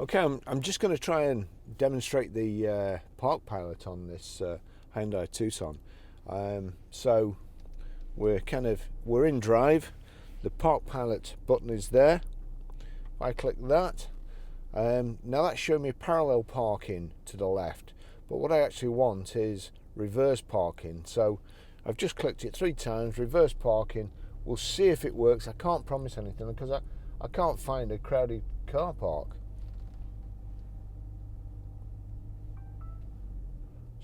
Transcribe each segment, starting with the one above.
Okay, I'm just going to try and demonstrate the park pilot on this Hyundai Tucson. So we're in drive. The park pilot button is there. If I click that, now that's showing me parallel parking to the left. But what I actually want is reverse parking. So I've just clicked it 3 times. Reverse parking. We'll see if it works. I can't promise anything because I can't find a crowded car park.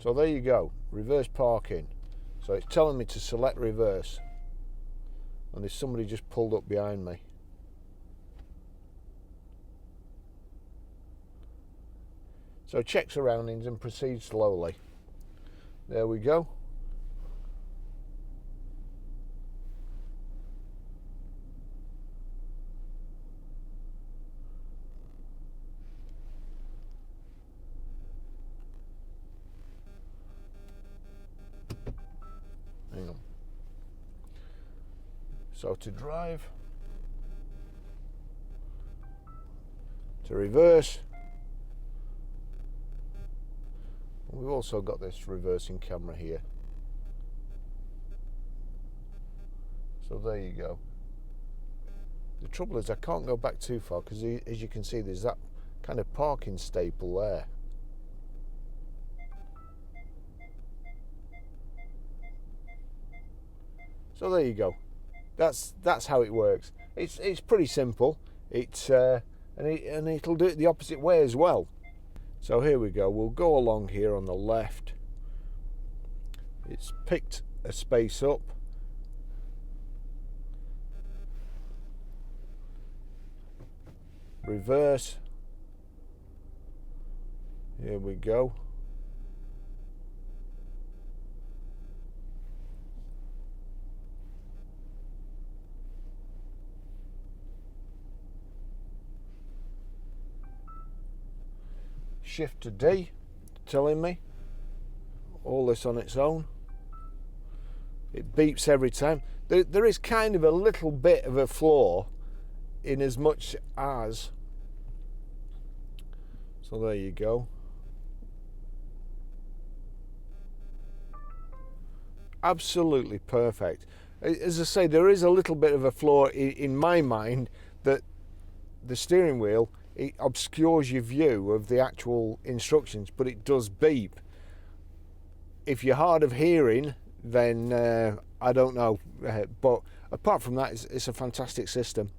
So there you go, reverse parking. So it's telling me to select reverse, and there's somebody just pulled up behind me. So check surroundings and proceed slowly. There we go. Hang on. So to drive, to reverse, we've also got this reversing camera here. So there you go. The trouble is I can't go back too far because, as you can see, there's that kind of parking staple there. So there you go. That's how it works. It's pretty simple. And it'll do it the opposite way as well. So here we go. We'll go along here on the left. It's picked a space up. Reverse. Here we go. Shift to D, telling me all this on its own. It beeps every time. There is kind of a little bit of a flaw in as much as, so there you go. Absolutely perfect. As I say, there is a little bit of a flaw in my mind, that the steering wheel, it obscures your view of the actual instructions, but it does beep. If you're hard of hearing, then I don't know, but apart from that, it's a fantastic system.